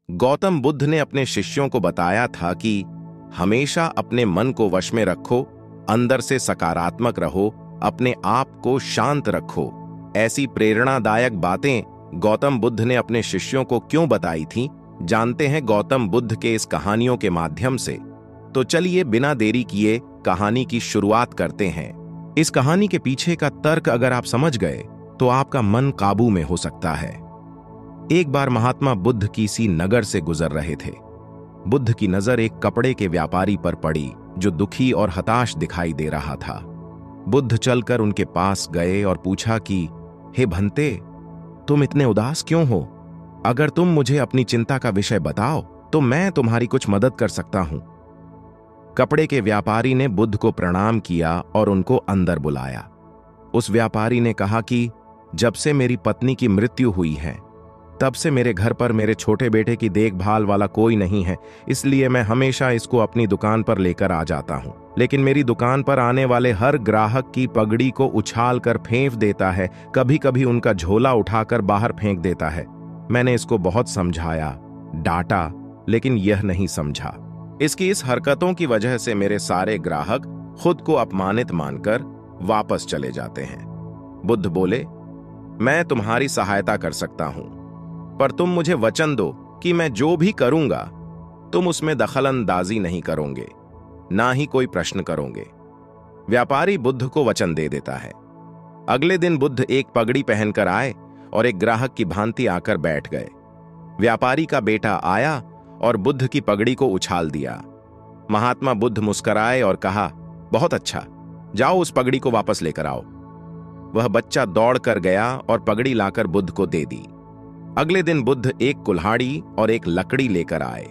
गौतम बुद्ध ने अपने शिष्यों को बताया था कि हमेशा अपने मन को वश में रखो, अंदर से सकारात्मक रहो, अपने आप को शांत रखो। ऐसी प्रेरणादायक बातें गौतम बुद्ध ने अपने शिष्यों को क्यों बताई थीं, जानते हैं गौतम बुद्ध के इस कहानियों के माध्यम से। तो चलिए बिना देरी किए कहानी की शुरुआत करते हैं। इस कहानी के पीछे का तर्क अगर आप समझ गए तो आपका मन काबू में हो सकता है। एक बार महात्मा बुद्ध किसी नगर से गुजर रहे थे। बुद्ध की नजर एक कपड़े के व्यापारी पर पड़ी जो दुखी और हताश दिखाई दे रहा था। बुद्ध चलकर उनके पास गए और पूछा कि हे भंते, तुम इतने उदास क्यों हो? अगर तुम मुझे अपनी चिंता का विषय बताओ तो मैं तुम्हारी कुछ मदद कर सकता हूं। कपड़े के व्यापारी ने बुद्ध को प्रणाम किया और उनको अंदर बुलाया। उस व्यापारी ने कहा कि जब से मेरी पत्नी की मृत्यु हुई है तब से मेरे घर पर मेरे छोटे बेटे की देखभाल वाला कोई नहीं है, इसलिए मैं हमेशा इसको अपनी दुकान पर लेकर आ जाता हूं। लेकिन मेरी दुकान पर आने वाले हर ग्राहक की पगड़ी को उछाल कर फेंक देता है, कभी कभी उनका झोला उठाकर बाहर फेंक देता है। मैंने इसको बहुत समझाया, डांटा, लेकिन यह नहीं समझा। इसकी इस हरकतों की वजह से मेरे सारे ग्राहक खुद को अपमानित मानकर वापस चले जाते हैं। बुद्ध बोले, मैं तुम्हारी सहायता कर सकता हूं, पर तुम मुझे वचन दो कि मैं जो भी करूंगा तुम उसमें दखलंदाजी नहीं करोगे, ना ही कोई प्रश्न करोगे। व्यापारी बुद्ध को वचन दे देता है। अगले दिन बुद्ध एक पगड़ी पहनकर आए और एक ग्राहक की भांति आकर बैठ गए। व्यापारी का बेटा आया और बुद्ध की पगड़ी को उछाल दिया। महात्मा बुद्ध मुस्कुराए और कहा, बहुत अच्छा, जाओ उस पगड़ी को वापस लेकर आओ। वह बच्चा दौड़ कर गया और पगड़ी लाकर बुद्ध को दे दी। अगले दिन बुद्ध एक कुल्हाड़ी और एक लकड़ी लेकर आए।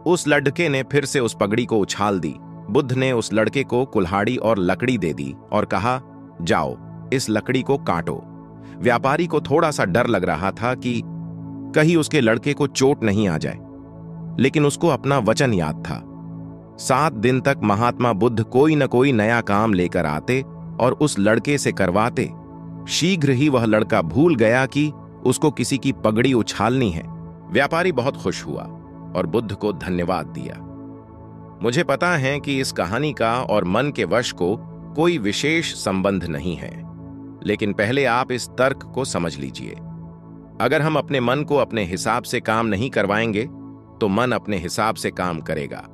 उस लड़के ने फिर से उस पगड़ी को उछाल दी। बुद्ध ने उस लड़के को कुल्हाड़ी और लकड़ी दे दी और कहा, जाओ इस लकड़ी को काटो। व्यापारी को थोड़ा सा डर लग रहा था कि कहीं उसके लड़के को चोट नहीं आ जाए, लेकिन उसको अपना वचन याद था। 7 दिन तक महात्मा बुद्ध कोई न कोई नया काम लेकर आते और उस लड़के से करवाते। शीघ्र ही वह लड़का भूल गया कि उसको किसी की पगड़ी उछालनी है। व्यापारी बहुत खुश हुआ और बुद्ध को धन्यवाद दिया। मुझे पता है कि इस कहानी का और मन के वश को कोई विशेष संबंध नहीं है, लेकिन पहले आप इस तर्क को समझ लीजिए। अगर हम अपने मन को अपने हिसाब से काम नहीं करवाएंगे तो मन अपने हिसाब से काम करेगा।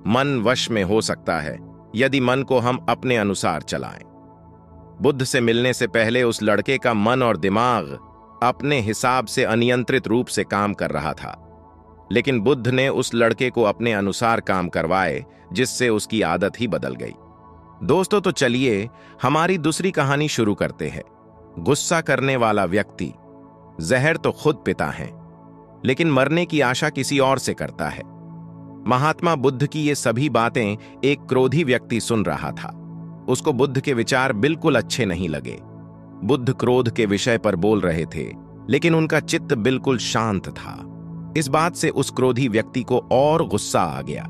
मन वश में हो सकता है यदि मन को हम अपने अनुसार चलाएं। बुद्ध से मिलने से पहले उस लड़के का मन और दिमाग अपने हिसाब से अनियंत्रित रूप से काम कर रहा था, लेकिन बुद्ध ने उस लड़के को अपने अनुसार काम करवाए, जिससे उसकी आदत ही बदल गई। दोस्तों, तो चलिए हमारी दूसरी कहानी शुरू करते हैं। गुस्सा करने वाला व्यक्ति जहर तो खुद पिता है, लेकिन मरने की आशा किसी और से करता है। महात्मा बुद्ध की ये सभी बातें एक क्रोधी व्यक्ति सुन रहा था। उसको बुद्ध के विचार बिल्कुल अच्छे नहीं लगे। बुद्ध क्रोध के विषय पर बोल रहे थे, लेकिन उनका चित्त बिल्कुल शांत था। इस बात से उस क्रोधी व्यक्ति को और गुस्सा आ गया।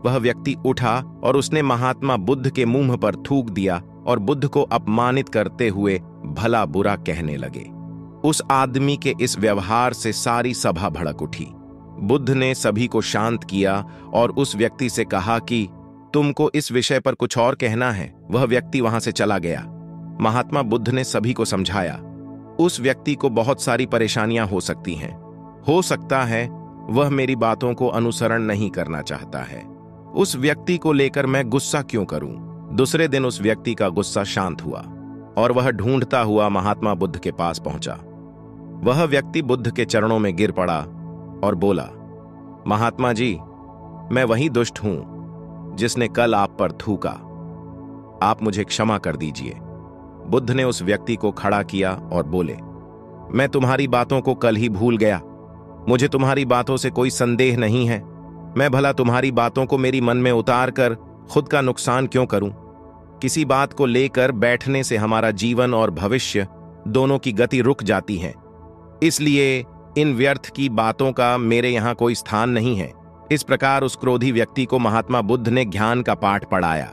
वह व्यक्ति उठा और उसने महात्मा बुद्ध के मुंह पर थूक दिया और बुद्ध को अपमानित करते हुए भला बुरा कहने लगे। उस आदमी के इस व्यवहार से सारी सभा भड़क उठी। बुद्ध ने सभी को शांत किया और उस व्यक्ति से कहा कि तुमको इस विषय पर कुछ और कहना है। वह व्यक्ति वहां से चला गया। महात्मा बुद्ध ने सभी को समझाया, उस व्यक्ति को बहुत सारी परेशानियां हो सकती हैं। हो सकता है वह मेरी बातों को अनुसरण नहीं करना चाहता है। उस व्यक्ति को लेकर मैं गुस्सा क्यों करूं? दूसरे दिन उस व्यक्ति का गुस्सा शांत हुआ और वह ढूंढता हुआ महात्मा बुद्ध के पास पहुंचा। वह व्यक्ति बुद्ध के चरणों में गिर पड़ा और बोला, महात्मा जी, मैं वही दुष्ट हूं जिसने कल आप पर थूका। आप मुझे क्षमा कर दीजिए। बुद्ध ने उस व्यक्ति को खड़ा किया और बोले, मैं तुम्हारी बातों को कल ही भूल गया। मुझे तुम्हारी बातों से कोई संदेह नहीं है। मैं भला तुम्हारी बातों को मेरी मन में उतार कर खुद का नुकसान क्यों करूं? किसी बात को लेकर बैठने से हमारा जीवन और भविष्य दोनों की गति रुक जाती है। इसलिए इन व्यर्थ की बातों का मेरे यहां कोई स्थान नहीं है। इस प्रकार उस क्रोधी व्यक्ति को महात्मा बुद्ध ने ज्ञान का पाठ पढ़ाया।